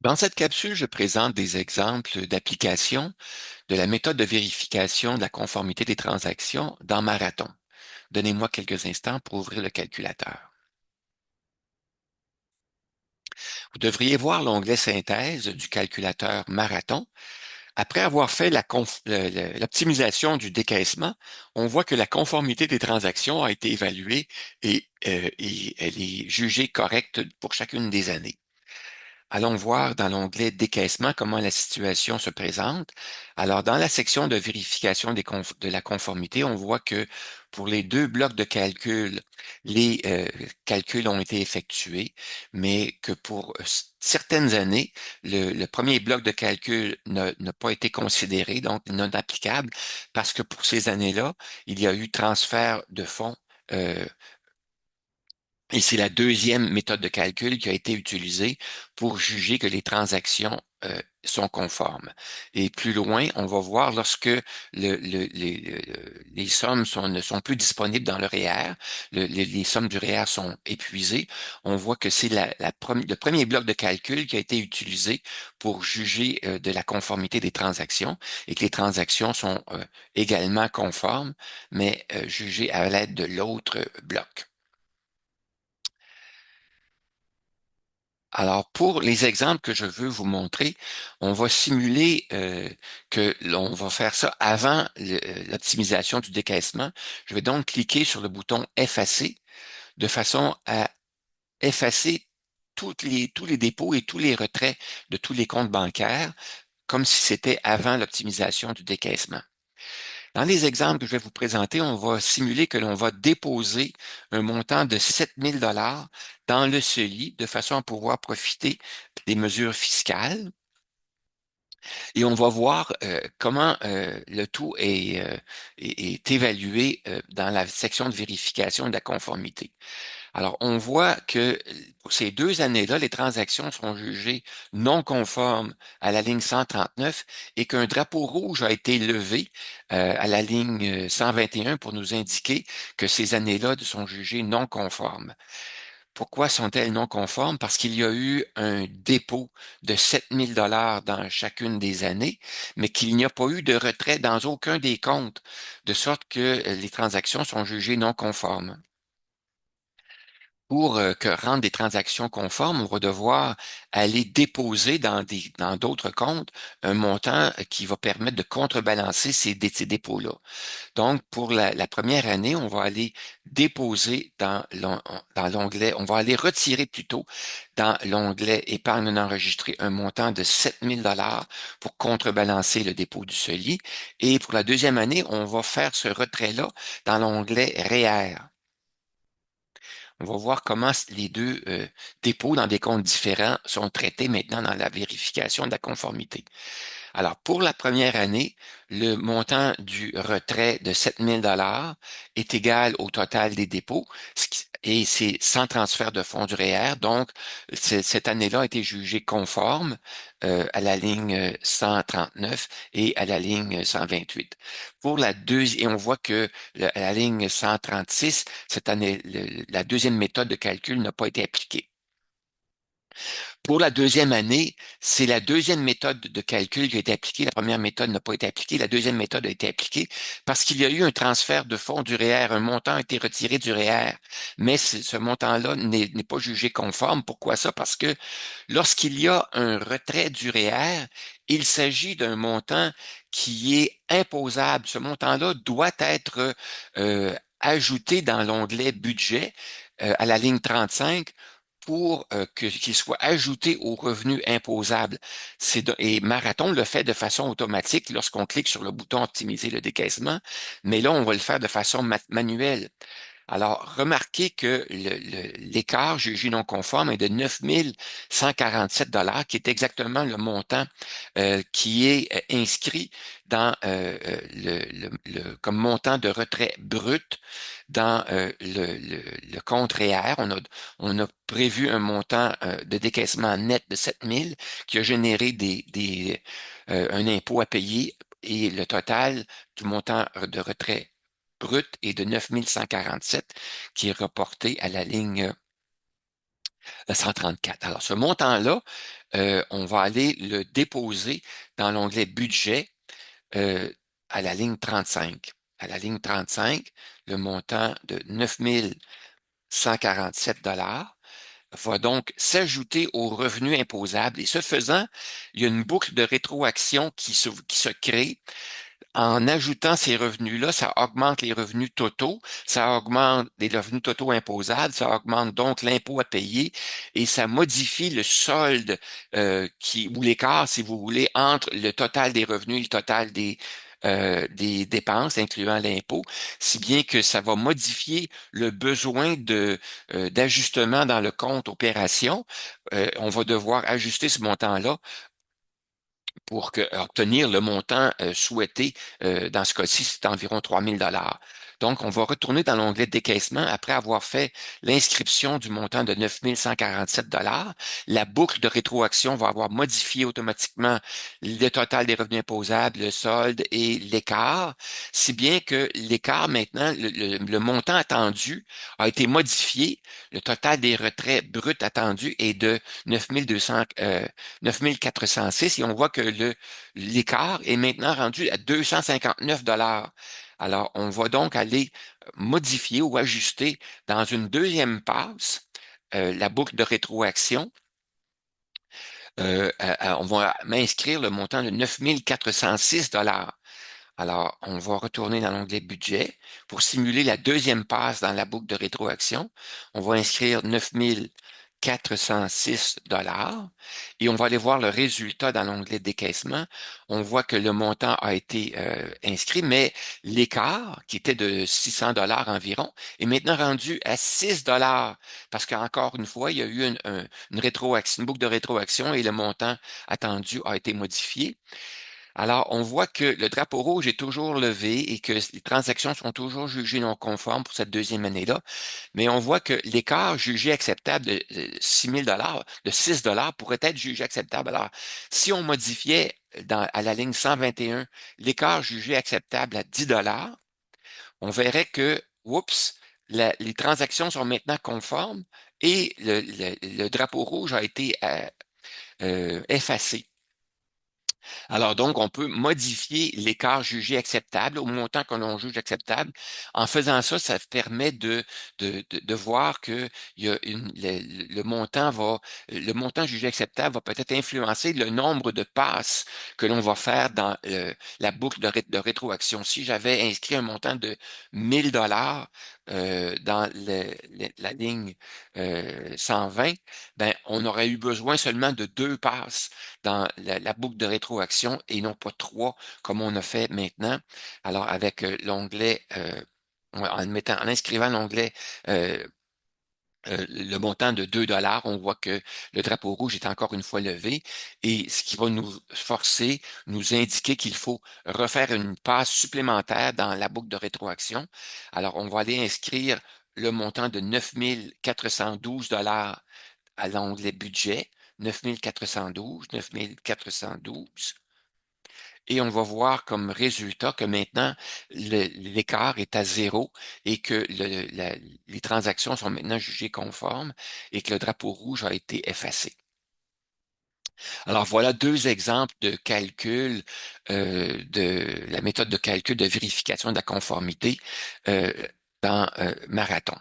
Dans cette capsule, je présente des exemples d'applications de la méthode de vérification de la conformité des transactions dans Marathon. Donnez-moi quelques instants pour ouvrir le calculateur. Vous devriez voir l'onglet Synthèse du calculateur Marathon. Après avoir fait l'optimisation du décaissement, on voit que la conformité des transactions a été évaluée et elle est jugée correcte pour chacune des années. Allons voir dans l'onglet Décaissement comment la situation se présente. Alors, dans la section de vérification de la conformité, on voit que pour les deux blocs de calcul, les calculs ont été effectués, mais que pour certaines années, le premier bloc de calcul n'a pas été considéré, donc non applicable, parce que pour ces années-là, il y a eu transfert de fonds euh, et c'est la deuxième méthode de calcul qui a été utilisée pour juger que les transactions sont conformes. Et plus loin, on va voir lorsque les sommes ne sont plus disponibles dans le REER, les sommes du REER sont épuisées, on voit que c'est le premier bloc de calcul qui a été utilisé pour juger de la conformité des transactions et que les transactions sont également conformes, mais jugées à l'aide de l'autre bloc. Alors, pour les exemples que je veux vous montrer, on va simuler que l'on va faire ça avant l'optimisation du décaissement. Je vais donc cliquer sur le bouton Effacer de façon à effacer tous les dépôts et tous les retraits de tous les comptes bancaires, comme si c'était avant l'optimisation du décaissement. Dans les exemples que je vais vous présenter, on va simuler que l'on va déposer un montant de 7 000 $ dans le CELI de façon à pouvoir profiter des mesures fiscales. Et on va voir comment le tout est évalué dans la section de vérification de la conformité. Alors, on voit que pour ces deux années-là, les transactions sont jugées non conformes à la ligne 139 et qu'un drapeau rouge a été levé à la ligne 121 pour nous indiquer que ces années-là sont jugées non conformes. Pourquoi sont-elles non conformes? Parce qu'il y a eu un dépôt de 7 000 $ dans chacune des années, mais qu'il n'y a pas eu de retrait dans aucun des comptes, de sorte que les transactions sont jugées non conformes. Pour que rendre des transactions conformes, on va devoir aller déposer dans d'autres comptes un montant qui va permettre de contrebalancer ces dépôts-là. Donc, pour la première année, on va aller déposer dans l'onglet, on va aller retirer plutôt dans l'onglet épargne non enregistrée un montant de 7 000 $ pour contrebalancer le dépôt du CELI. Et pour la deuxième année, on va faire ce retrait-là dans l'onglet REER. On va voir comment les deux dépôts dans des comptes différents sont traités maintenant dans la vérification de la conformité. Alors, pour la première année, le montant du retrait de 7 000 $ est égal au total des dépôts, et c'est sans transfert de fonds du REER. Donc, cette année-là a été jugée conforme à la ligne 139 et à la ligne 128. Pour la deuxième, et on voit que à la ligne 136, cette année, la deuxième méthode de calcul n'a pas été appliquée. Pour la deuxième année, c'est la deuxième méthode de calcul qui a été appliquée. La première méthode n'a pas été appliquée. La deuxième méthode a été appliquée parce qu'il y a eu un transfert de fonds du REER. Un montant a été retiré du REER, mais ce montant-là n'est pas jugé conforme. Pourquoi ça? Parce que lorsqu'il y a un retrait du REER, il s'agit d'un montant qui est imposable. Ce montant-là doit être ajouté dans l'onglet budget à la ligne 35 pour qu'il soit ajouté aux revenus imposables. Et Marathon le fait de façon automatique lorsqu'on clique sur le bouton optimiser le décaissement, mais là, on va le faire de façon manuelle. Alors, remarquez que l'écart jugé non conforme est de 9 147 $, qui est exactement le montant qui est inscrit dans comme montant de retrait brut dans le compte REER. On a prévu un montant de décaissement net de 7 000 qui a généré un impôt à payer et le total du montant de retrait brut est de 9 147 qui est reporté à la ligne 134. Alors, ce montant-là on va aller le déposer dans l'onglet Budget euh, à la ligne 35. À la ligne 35, le montant de 9 147 $ va donc s'ajouter au revenu imposable. Et ce faisant, il y a une boucle de rétroaction qui se crée. En ajoutant ces revenus-là, ça augmente les revenus totaux, ça augmente les revenus totaux imposables, ça augmente donc l'impôt à payer et ça modifie le solde ou l'écart, si vous voulez, entre le total des revenus et le total des dépenses, incluant l'impôt, si bien que ça va modifier le besoin d'ajustement dans le compte opération. On va devoir ajuster ce montant-là pour obtenir le montant souhaité. Dans ce cas-ci, c'est environ 3 000 $. Donc, on va retourner dans l'onglet décaissement après avoir fait l'inscription du montant de 9 147 $. La boucle de rétroaction va avoir modifié automatiquement le total des revenus imposables, le solde et l'écart, si bien que l'écart maintenant, le montant attendu a été modifié. Le total des retraits bruts attendus est de 9200, 9406 et on voit que l'écart est maintenant rendu à 259 $. Alors, on va donc aller modifier ou ajuster dans une deuxième passe la boucle de rétroaction. On va m'inscrire le montant de 9406 $. Alors, on va retourner dans l'onglet Budget pour simuler la deuxième passe dans la boucle de rétroaction. On va inscrire 9 406 $ et on va aller voir le résultat dans l'onglet Décaissement. On voit que le montant a été inscrit, mais l'écart, qui était de 600 $ environ, est maintenant rendu à 6 $ parce qu'encore une fois, il y a eu une rétroaction, une boucle de rétroaction et le montant attendu a été modifié. Alors, on voit que le drapeau rouge est toujours levé et que les transactions sont toujours jugées non conformes pour cette deuxième année-là, mais on voit que l'écart jugé acceptable de 6 000 de 6 $ pourrait être jugé acceptable. Alors, si on modifiait à la ligne 121 l'écart jugé acceptable à 10 $, on verrait que, oups, les transactions sont maintenant conformes et le drapeau rouge a été effacé. Alors donc, on peut modifier l'écart jugé acceptable au montant que l'on juge acceptable. En faisant ça, ça permet de voir que il y a le montant jugé acceptable va peut-être influencer le nombre de passes que l'on va faire dans la boucle de rétroaction. Si j'avais inscrit un montant de 1 000 $ dans la ligne 120, ben, on aurait eu besoin seulement de 2 passes dans la boucle de rétroaction et non pas 3 comme on a fait maintenant. Alors, avec l'onglet, en inscrivant l'onglet le montant de 2 $, on voit que le drapeau rouge est encore une fois levé et ce qui va nous indiquer qu'il faut refaire une passe supplémentaire dans la boucle de rétroaction. Alors, on va aller inscrire le montant de 9 412 $ à l'onglet budget, 9 412. Et on va voir comme résultat que maintenant, l'écart est à zéro et que les transactions sont maintenant jugées conformes et que le drapeau rouge a été effacé. Alors voilà deux exemples de calcul de la méthode de calcul de vérification de la conformité euh, dans Marathon.